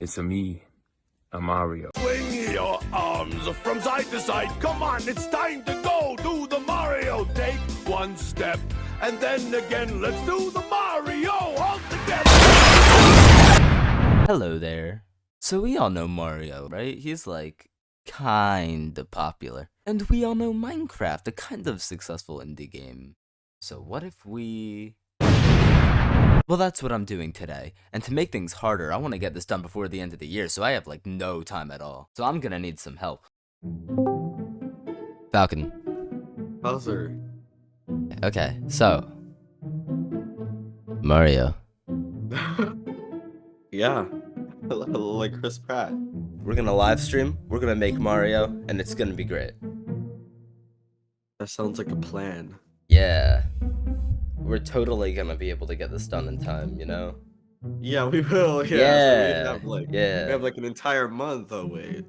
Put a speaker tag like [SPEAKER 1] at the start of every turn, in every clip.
[SPEAKER 1] It's a me, a Mario.
[SPEAKER 2] Swing your arms from side to side. Come on, it's time to go. Do the Mario. Take one step and then again. Let's do the Mario all together.
[SPEAKER 3] Hello there. So we all know Mario, right? He's like kinda popular. And we all know Minecraft, a kind of successful indie game. So what if we... Well, that's what I'm doing today. And to make things harder, I want to get this done before the end of the year, so I have like no time at all. So I'm gonna need some help. Falcon.
[SPEAKER 4] Bowser.
[SPEAKER 3] Okay, so... Mario.
[SPEAKER 4] Yeah. Like Chris Pratt.
[SPEAKER 3] We're gonna live stream, we're gonna make Mario, and it's gonna be great.
[SPEAKER 4] That sounds like a plan.
[SPEAKER 3] Yeah. We're totally gonna be able to get this done in time, you know?
[SPEAKER 4] Yeah, we will. Yeah.
[SPEAKER 3] Yeah.
[SPEAKER 4] So we
[SPEAKER 3] Yeah.
[SPEAKER 4] have like an entire month. Oh wait.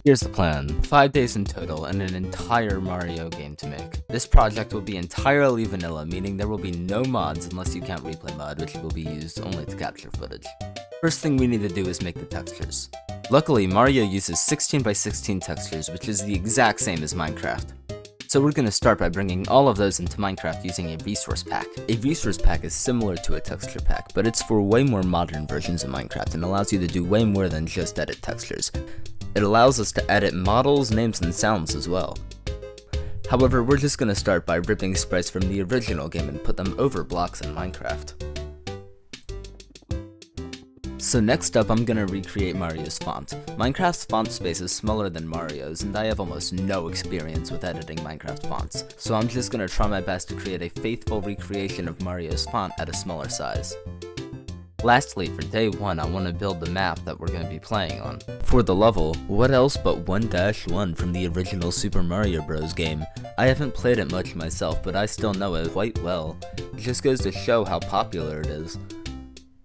[SPEAKER 3] Here's the plan. 5 days in total and an entire Mario game to make. This project will be entirely vanilla, meaning there will be no mods unless you count replay mod, which will be used only to capture footage. First thing we need to do is make the textures. Luckily, Mario uses 16 by 16 textures, which is the exact same as Minecraft. So we're gonna start by bringing all of those into Minecraft using a resource pack. A resource pack is similar to a texture pack, but it's for way more modern versions of Minecraft and allows you to do way more than just edit textures. It allows us to edit models, names, and sounds as well. However, we're just gonna start by ripping sprites from the original game and put them over blocks in Minecraft. So next up, I'm gonna recreate Mario's font. Minecraft's font space is smaller than Mario's, and I have almost no experience with editing Minecraft fonts, so I'm just gonna try my best to create a faithful recreation of Mario's font at a smaller size. Lastly, for day 1, I want to build the map that we're going to be playing on. For the level, what else but 1-1 from the original Super Mario Bros. Game. I haven't played it much myself, but I still know it quite well. It just goes to show how popular it is.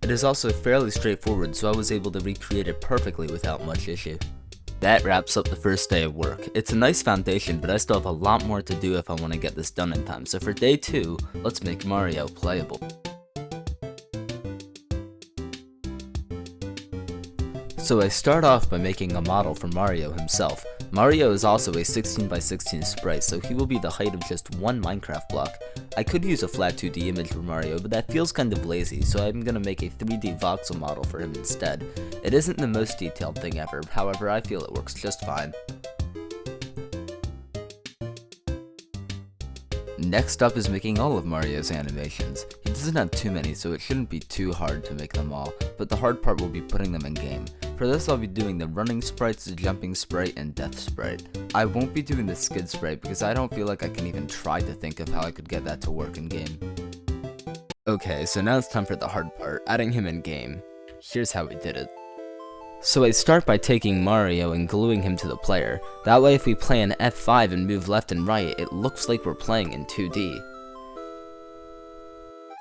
[SPEAKER 3] It is also fairly straightforward, so I was able to recreate it perfectly without much issue. That wraps up the first day of work. It's a nice foundation, but I still have a lot more to do if I want to get this done in time, so for day 2, let's make Mario playable. So I start off by making a model for Mario himself. Mario is also a 16 by 16 sprite, so he will be the height of just one Minecraft block. I could use a flat 2D image for Mario, but that feels kind of lazy, so I'm gonna make a 3D voxel model for him instead. It isn't the most detailed thing ever, however I feel it works just fine. Next up is making all of Mario's animations. He doesn't have too many, so it shouldn't be too hard to make them all, but the hard part will be putting them in game. For this, I'll be doing the running sprites, the jumping sprite, and death sprite. I won't be doing the skid sprite because I don't feel like I can even try to think of how I could get that to work in game. Okay, so now it's time for the hard part, adding him in game. Here's how we did it. So I start by taking Mario and gluing him to the player. That way if we play an F5 and move left and right, it looks like we're playing in 2D.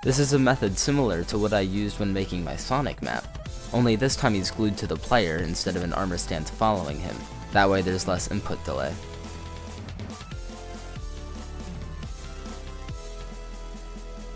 [SPEAKER 3] This is a method similar to what I used when making my Sonic map. Only this time he's glued to the player instead of an armor stance following him. That way there's less input delay.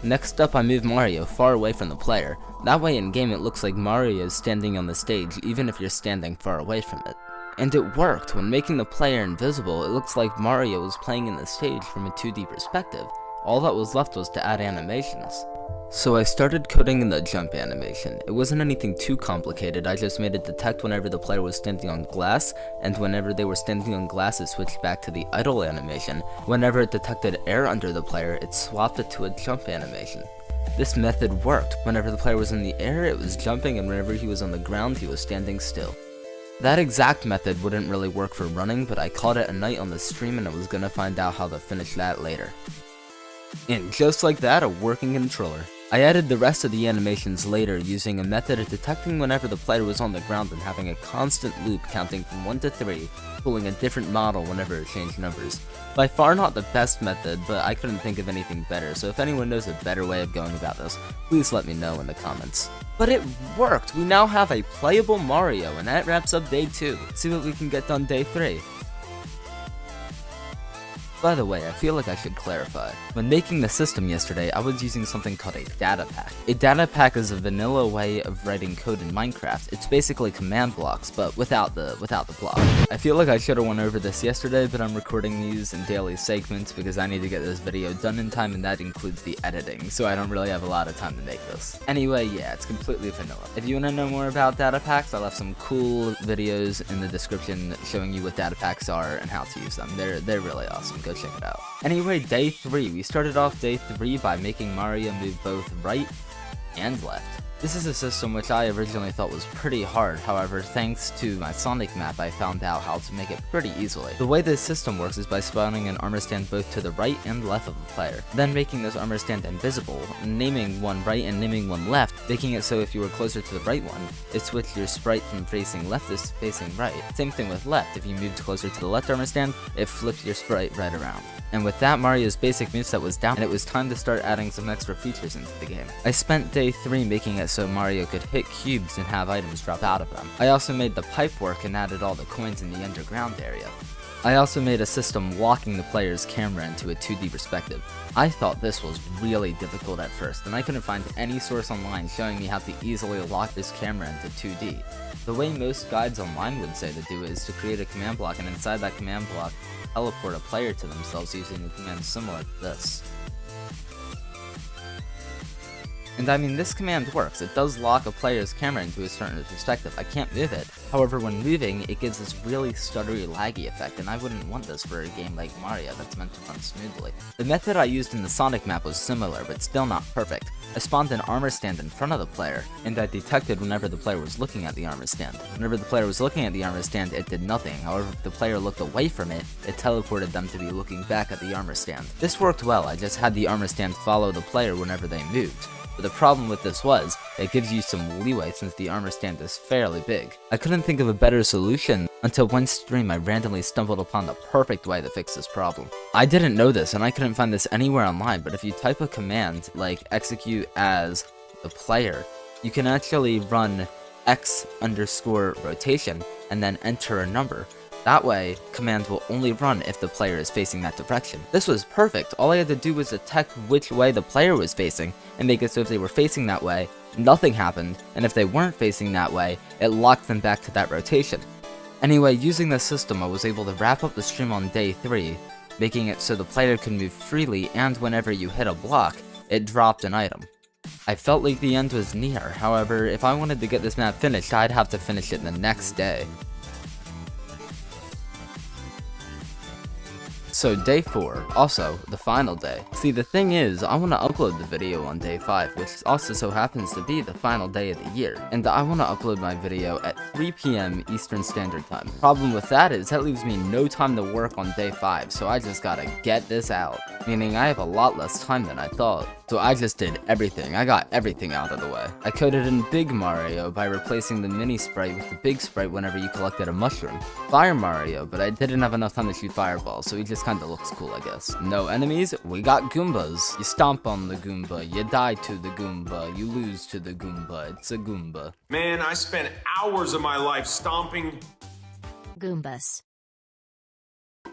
[SPEAKER 3] Next up, I move Mario far away from the player. That way in game it looks like Mario is standing on the stage even if you're standing far away from it. And it worked! When making the player invisible, it looks like Mario was playing in the stage from a 2D perspective. All that was left was to add animations. So I started coding in the jump animation. It wasn't anything too complicated, I just made it detect whenever the player was standing on glass, and whenever they were standing on glass it switched back to the idle animation. Whenever it detected air under the player, it swapped it to a jump animation. This method worked. Whenever the player was in the air, it was jumping, and whenever he was on the ground, he was standing still. That exact method wouldn't really work for running, but I called it a night on the stream and I was gonna find out how to finish that later. And just like that, a working controller. I added the rest of the animations later using a method of detecting whenever the player was on the ground and having a constant loop counting from 1 to 3, pulling a different model whenever it changed numbers. By far not the best method, but I couldn't think of anything better, so if anyone knows a better way of going about this, please let me know in the comments. But it worked! We now have a playable Mario, and that wraps up day 2. Let's see what we can get done day 3. By the way, I feel like I should clarify. When making the system yesterday, I was using something called a data pack. A data pack is a vanilla way of writing code in Minecraft. It's basically command blocks, but without the block. I feel like I should have went over this yesterday, but I'm recording these in daily segments because I need to get this video done in time, and that includes the editing, so I don't really have a lot of time to make this. Anyway, yeah, it's completely vanilla. If you want to know more about data packs, I left some cool videos in the description showing you what data packs are and how to use them. They're really awesome. Go check it out. Anyway, day 3. We started off day 3 by making Mario move both right and left. This is a system which I originally thought was pretty hard, however, thanks to my Sonic map, I found out how to make it pretty easily. The way this system works is by spawning an armor stand both to the right and left of the player, then making this armor stand invisible, naming one right and naming one left, making it so if you were closer to the right one, it switched your sprite from facing left to facing right. Same thing with left, if you moved closer to the left armor stand, it flipped your sprite right around. And with that, Mario's basic moveset was down, and it was time to start adding some extra features into the game. I spent day 3 making it so Mario could hit cubes and have items drop out of them. I also made the pipe work and added all the coins in the underground area. I also made a system locking the player's camera into a 2D perspective. I thought this was really difficult at first, and I couldn't find any source online showing me how to easily lock this camera into 2D. The way most guides online would say to do it is to create a command block, and inside that command block, teleport a player to themselves using a command similar to this. And I mean, this command works. It does lock a player's camera into a certain perspective. I can't move it. However, when moving, it gives this really stuttery, laggy effect, and I wouldn't want this for a game like Mario that's meant to run smoothly. The method I used in the Sonic map was similar, but still not perfect. I spawned an armor stand in front of the player, and I detected whenever the player was looking at the armor stand. Whenever the player was looking at the armor stand, it did nothing. However, if the player looked away from it, it teleported them to be looking back at the armor stand. This worked well. I just had the armor stand follow the player whenever they moved. But the problem with this was, it gives you some leeway since the armor stand is fairly big. I couldn't think of a better solution until one stream I randomly stumbled upon the perfect way to fix this problem. I didn't know this and I couldn't find this anywhere online, but if you type a command like execute as the player, you can actually run x_rotation and then enter a number. That way, command will only run if the player is facing that direction. This was perfect. All I had to do was detect which way the player was facing and make it so if they were facing that way, nothing happened, and if they weren't facing that way, it locked them back to that rotation. Anyway, using this system, I was able to wrap up the stream on day 3, making it so the player could move freely, and whenever you hit a block, it dropped an item. I felt like the end was near. However, if I wanted to get this map finished, I'd have to finish it the next day. So day 4, also the final day. See, the thing is, I want to upload the video on day 5, which also so happens to be the final day of the year, and I want to upload my video at 3 PM Eastern Standard Time. Problem with that is, that leaves me no time to work on day 5, so I just gotta get this out. Meaning I have a lot less time than I thought. So I just did everything. I got everything out of the way. I coded in Big Mario by replacing the mini sprite with the big sprite whenever you collected a mushroom. Fire Mario, but I didn't have enough time to shoot fireballs, so he just kinda looks cool, I guess. No enemies, we got Goombas. You stomp on the Goomba, you die to the Goomba, you lose to the Goomba, it's a Goomba.
[SPEAKER 5] Man, I spent hours of my life stomping
[SPEAKER 6] Goombas.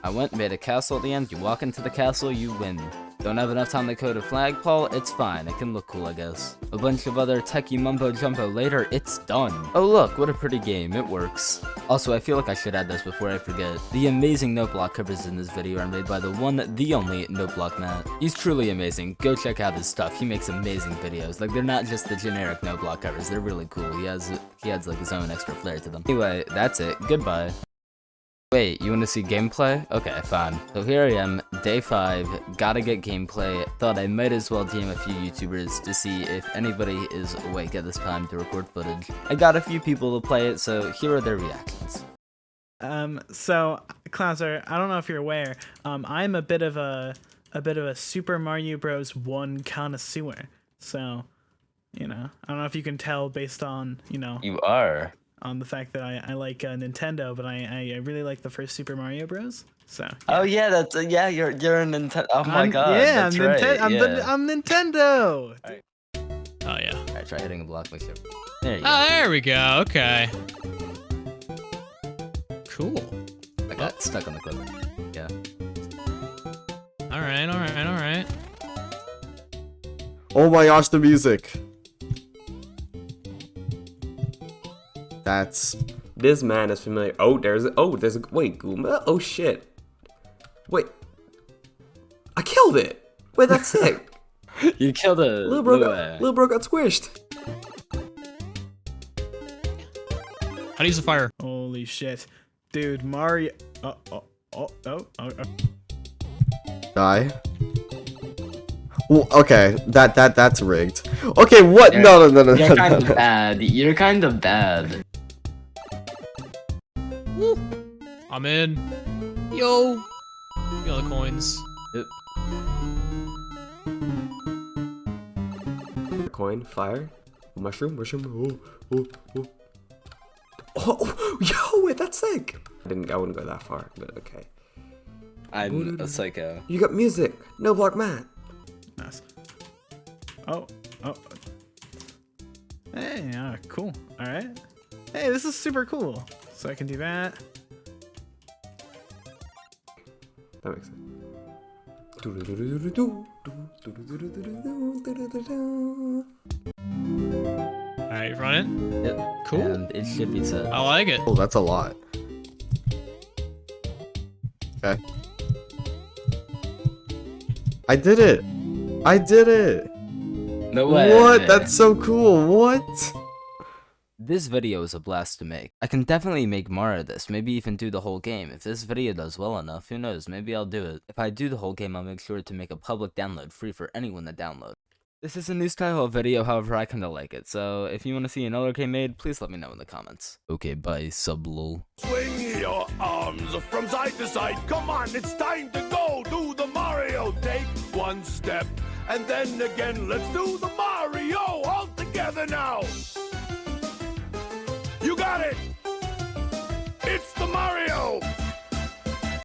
[SPEAKER 3] I went and made a castle at the end. You walk into the castle, you win. Don't have enough time to code a flagpole? It's fine, it can look cool, I guess. A bunch of other techie mumbo jumbo later, it's done. Oh look, what a pretty game, it works. Also, I feel like I should add this before I forget. The amazing Noteblock covers in this video are made by the one, the only Noteblock Matt. He's truly amazing. Go check out his stuff. He makes amazing videos. Like, they're not just the generic Noteblock covers, they're really cool. He adds like his own extra flair to them. Anyway, that's it. Goodbye. Wait, you wanna see gameplay? Okay, fine. So here I am, day 5, gotta get gameplay. Thought I might as well DM a few YouTubers to see if anybody is awake at this time to record footage. I got a few people to play it, so here are their reactions.
[SPEAKER 7] So Clouser, I don't know if you're aware, I'm a bit of a Super Mario Bros. 1 connoisseur. So, you know, I don't know if you can tell based on, you know.
[SPEAKER 3] You are.
[SPEAKER 7] On the fact that I like Nintendo, but I really like the first Super Mario Bros. So. Yeah.
[SPEAKER 3] Oh yeah, that's yeah. You're a Nintendo. Oh my god.
[SPEAKER 7] Yeah,
[SPEAKER 3] that's right.
[SPEAKER 7] I'm Nintendo.
[SPEAKER 3] Right.
[SPEAKER 8] Oh yeah.
[SPEAKER 3] Alright, try hitting a block. Make sure. There you go.
[SPEAKER 8] Oh, there we go. Okay. Cool.
[SPEAKER 3] I got stuck on the clip. Yeah.
[SPEAKER 8] Alright, alright, alright.
[SPEAKER 4] Oh my gosh, the music. That's...
[SPEAKER 9] This man is familiar. Oh, there's a... Wait, Goomba? Oh, shit. Wait. I killed it! Wait, that's sick!
[SPEAKER 3] You killed a
[SPEAKER 9] Little bro got squished.
[SPEAKER 8] How to use the fire?
[SPEAKER 7] Holy shit. Dude, Mario... Oh.
[SPEAKER 4] Die. Well, okay, that's rigged. Okay, what? No.
[SPEAKER 3] You're kind of bad. You're kind of bad.
[SPEAKER 8] I'm in. Yo. Get all the coins.
[SPEAKER 3] Yep.
[SPEAKER 9] Coin, fire, mushroom. Oh, yo, wait, that's sick. I wouldn't go that far, but okay.
[SPEAKER 3] I'm a psycho.
[SPEAKER 9] You got music. No block mat.
[SPEAKER 7] Nice. Oh. Hey, cool. Alright. Hey, this is super cool. So I can do that.
[SPEAKER 9] That makes sense.
[SPEAKER 8] Alright, run it.
[SPEAKER 3] Yep.
[SPEAKER 8] Cool.
[SPEAKER 3] And it should be set.
[SPEAKER 8] I like it.
[SPEAKER 4] Oh, that's a lot. Okay. I did it!
[SPEAKER 3] No way.
[SPEAKER 4] What? That's so cool. What?
[SPEAKER 3] This video is a blast to make. I can definitely make more of this, maybe even do the whole game. If this video does well enough, who knows, maybe I'll do it. If I do the whole game, I'll make sure to make a public download free for anyone to download. This is a new style of video, however I kinda like it, so if you want to see another game made, please let me know in the comments. Okay, bye, sublol.
[SPEAKER 2] Swing your arms from side to side. Come on, it's time to go. Do the Mario. Take one step, and then again, let's do the Mario all together now.